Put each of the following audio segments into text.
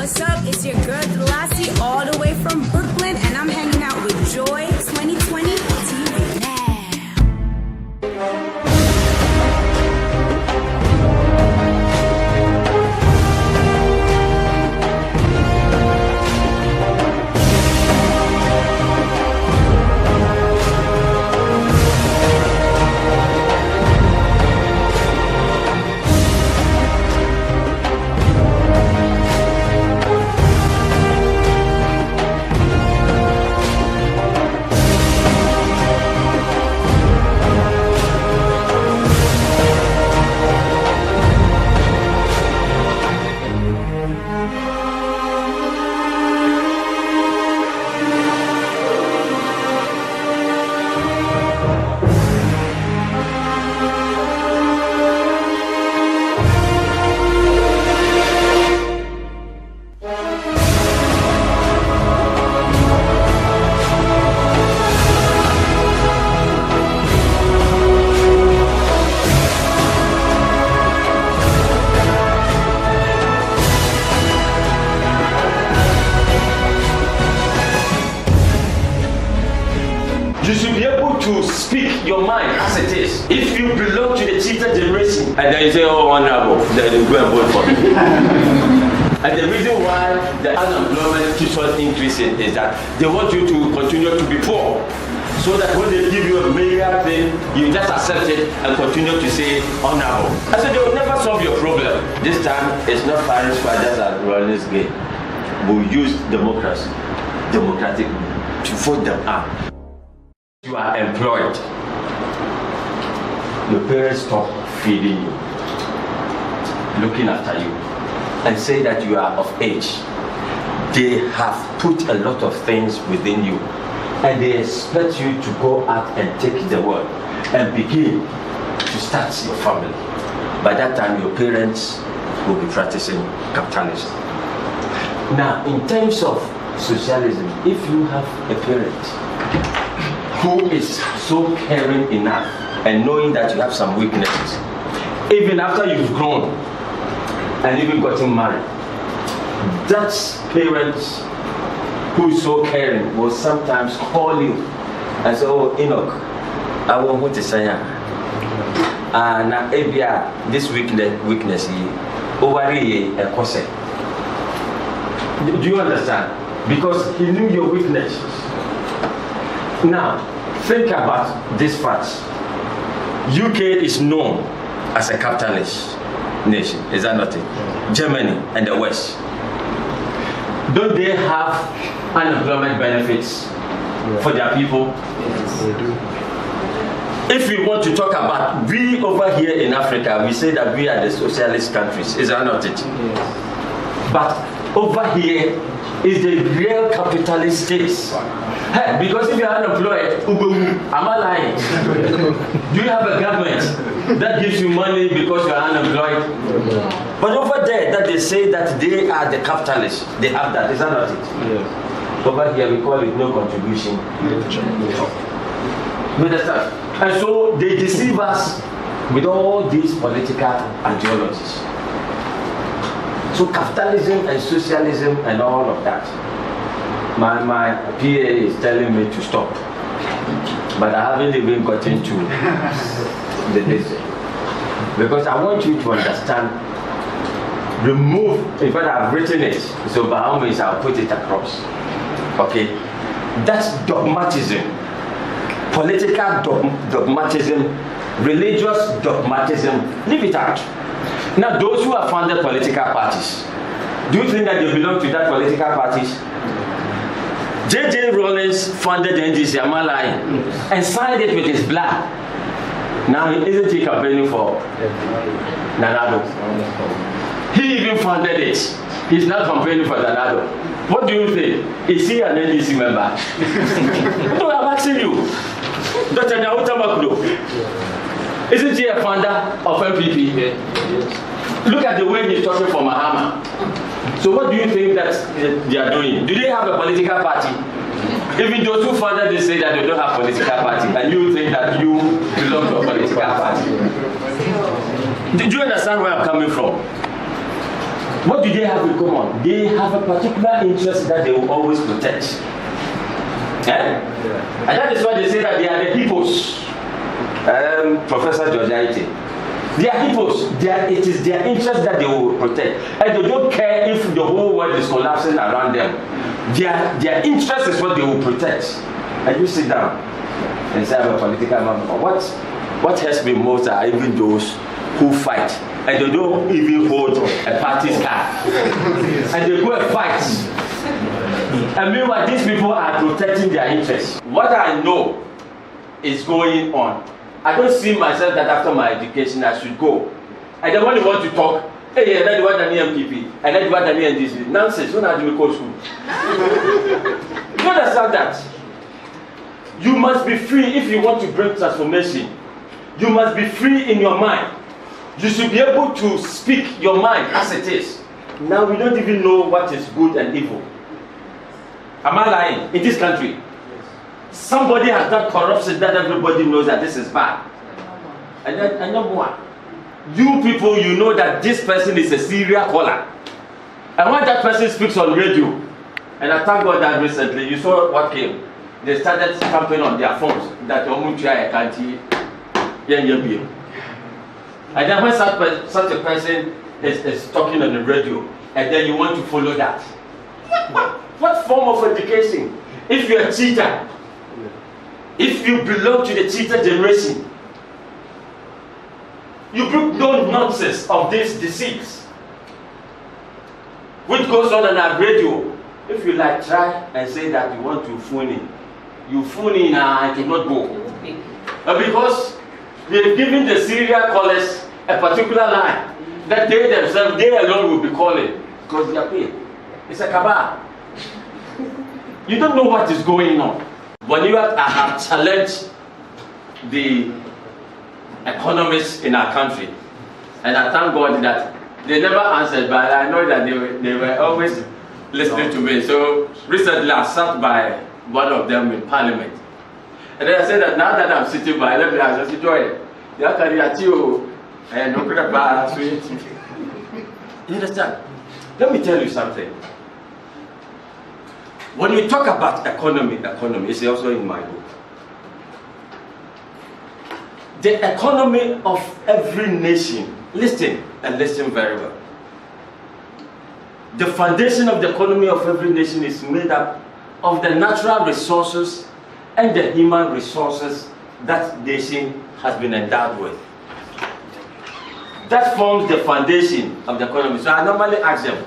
What's up? It's your girl Delassie, all the way from Brooklyn, and I'm hanging out with Joy 2020 TV now. You should be able to speak your mind as it is. If you belong to the cheated generation, and then you say, oh, honorable, then you go and vote for me. And the reason why the unemployment keeps on increasing is that they want you to continue to be poor. So that when they give you a major thing, you just accept it and continue to say honorable. I said they will never solve your problem. This time, it's not Paris fathers and Rollins game. We'll use democracy, democratic, to vote them out. You are employed. Your parents stop feeding you, looking after you, and say that you are of age. They have put a lot of things within you, and they expect you to go out and take the world and begin to start your family. By that time, your parents will be practicing capitalism. Now, in terms of socialism, if you have a parent who is so caring enough and knowing that you have some weaknesses, even after you've grown and even gotten married, that parent who is so caring will sometimes call you and say, oh, Enoch, I want to say, this weakness, do you understand? Because he knew your weaknesses. Now, think about this fact. UK is known as a capitalist nation, is that not it? Germany and the West. Don't they have unemployment benefits for their people? Yes, they do. If we want to talk about, we over here in Africa, we say that we are the socialist countries, is that not it? Yes. But over here is the real capitalist states. Hey, because if you are unemployed, am I lying? Do you have a government that gives you money because you are unemployed? Yeah. But over there, that they say that they are the capitalists, they have that, is that not it? Yes. Over here, we call it no contribution. You understand? And so they deceive us with all these political ideologies. So capitalism and socialism and all of that. My PA is telling me to stop, but I haven't even gotten to the list. Because I want you to understand, remove, in fact I've written it, so by all means I'll put it across. Okay? That's dogmatism. Political dogmatism, religious dogmatism, leave it out. Now those who have founded political parties, do you think that they belong to that political parties? J.J. Rawlings funded the NDC, am I lying? And signed it with his blood. Now, isn't he campaigning for Nana Addo? He even funded it. He's not campaigning for Nana Addo. What do you think? Is he an NDC member? No, I'm asking you. Dr. Nyawuta Makudo. Isn't he a founder of MPP? Yes. Look at the way he's talking for Mahama. So what do you think that they are doing? Do they have a political party? Even those who founded they say that they don't have political party, and you think that you belong to a political party. Do you understand where I'm coming from? what do they have in common? They have a particular interest that they will always protect. Eh? And that is why they say that they are the hippos. Professor George Aite. They are hippos. It is their interest that they will protect. And they don't care if the whole world is collapsing around them. Their interest is what they will protect. And you sit down and say, I'm a political man. What hurts me most are even those who fight. And they don't even hold a party's card. And they go and fight. And meanwhile, these people are protecting their interests. What I know is going on. I don't see myself that after my education I should go. And then when you want to talk, hey, and then you want an MPP, and then you want an NDC. Nonsense, you don't have to go to school. You understand that? You must be free if you want to bring transformation. You must be free in your mind. You should be able to speak your mind as it is. Now we don't even know what is good and evil. Am I lying? In this country, somebody has done corruption that everybody knows that this is bad. And then number one, you people, you know that this person is a serial caller. And when that person speaks on radio, and I thank God that recently you saw what came. They started stamping on their phones that Omutia Kanti Yenyabi. And then when such a person is talking on the radio, and then you want to follow that. What form of education? If you're a cheater, if you belong to the cheater generation, you bring no nonsense of this disease, which goes on our radio. If you like, try and say that you want to phone in. You phone in and cannot go. Because they've given the serial callers a particular line that they themselves, they alone will be calling because they are paid. It's a cabal. You don't know what is going on. When I have challenged the economists in our country, and I thank God that they never answered, but I know that they were always listening to me. So recently I sat by one of them in Parliament, and then I said that now that I'm sitting by, let me just enjoy it. You understand? Let me tell you something. When you talk about economy is also in my book. The economy of every nation, listen and listen very well. The foundation of the economy of every nation is made up of the natural resources and the human resources that nation has been endowed with. That forms the foundation of the economy. So I normally ask them,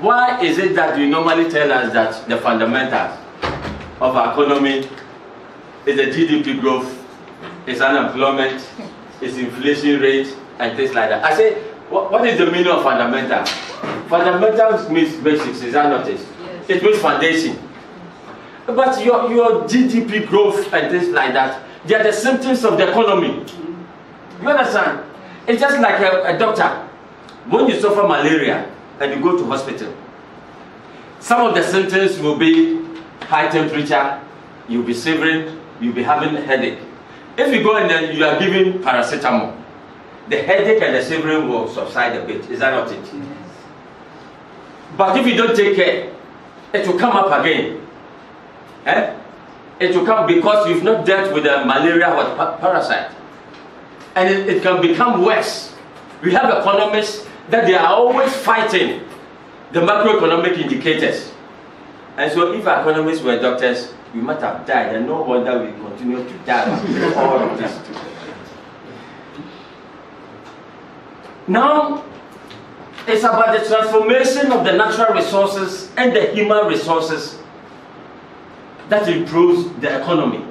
why is it that you normally tell us that the fundamentals of our economy is the GDP growth, is unemployment, is inflation rate, and things like that? I say, what is the meaning of fundamentals? Fundamentals means basics, is that not it? Yes. It means foundation. But your GDP growth and things like that, they are the symptoms of the economy. You understand? It's just like a doctor. When you suffer malaria and you go to hospital, some of the symptoms will be high temperature, you'll be shivering, you'll be having a headache. If you go and then you are given paracetamol, the headache and the shivering will subside a bit. Is that not it? Yes. But if you don't take care, it will come up again. It will come because you've not dealt with the malaria or parasite. And it can become worse. We have economists that they are always fighting the macroeconomic indicators. And so if our economists were doctors, we might have died, and no wonder we continue to die with all of this. Now, it's about the transformation of the natural resources and the human resources that improves the economy.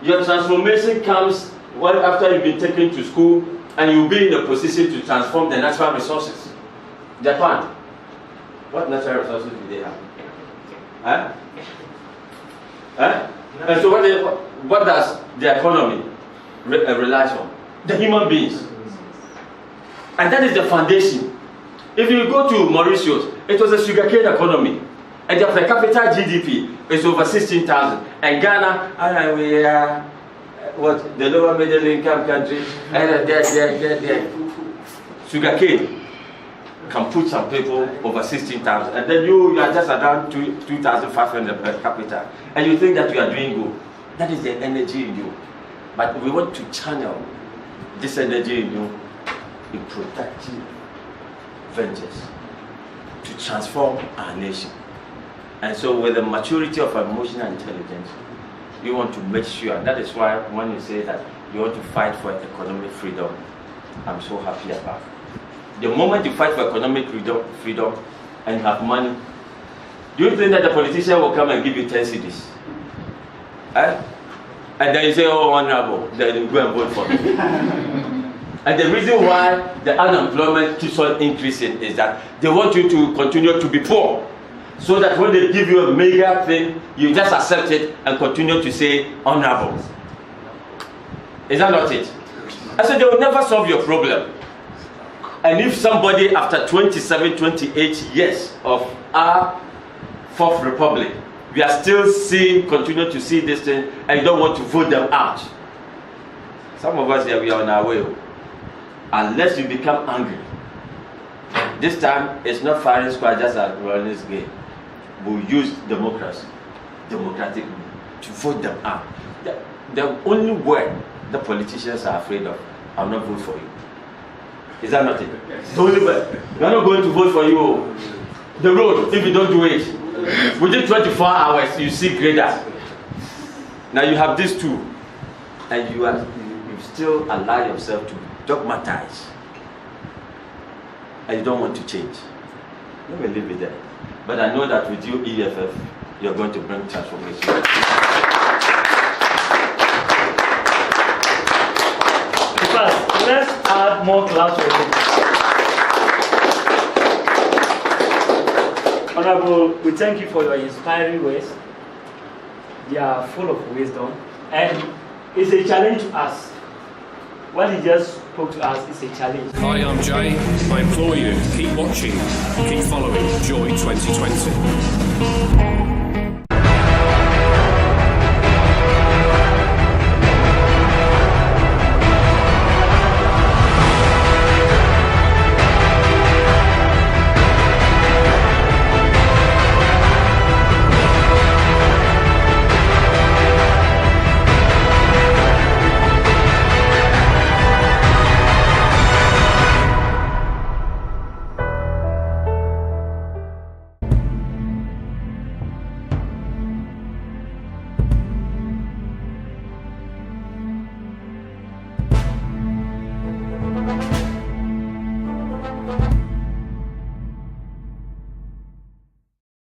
Your transformation comes after you've been taken to school and you'll be in a position to transform the natural resources. Japan, what natural resources do they have? And so what does the economy relies on? The human beings. And that is the foundation. If you go to Mauritius, it was a sugarcane economy. And the per capita GDP is over 16,000. And Ghana, we are the lower middle income country, and sugarcane. can put some people over 16,000, and then you are just around 2,500 per capita, and you think that you are doing good. That is the energy in you. But we want to channel this energy in you in productive ventures to transform our nation. And so with the maturity of emotional intelligence, you want to make sure. That is why when you say that you want to fight for economic freedom, I'm so happy about it. The moment you fight for economic freedom and you have money, do you think that the politician will come and give you 10 cedis? Eh? And then you say, oh, honorable, then you go and vote for me. And the reason why the unemployment keeps on increasing is that they want you to continue to be poor. So that when they give you a mega thing, you just accept it and continue to say honorable. Is that not it? I said they will never solve your problem. And if somebody after 27, 28 years of our Fourth Republic, we are still continue to see this thing, and you don't want to vote them out. Some of us here, we are on our way. Unless you become angry. This time, it's not firing squad just as running this game. We'll use democracy, democratic, to vote them out. The only word the politicians are afraid of, I'll not vote for you. Is that not it? The only word. We're not going to vote for you. The road, if you don't do it, within 24 hours, you see graders. Now you have these two, and you still allow yourself to dogmatize, and you don't want to change. Let me leave it there. But I know that with you, EFF, you're going to bring transformation. First, let's add more class for you. Honorable, we thank you for your inspiring words. They are full of wisdom, and it's a challenge to us. What he just spoke to us is a challenge. Hi, I'm Jay. I implore you, keep watching, keep following Joy 2020.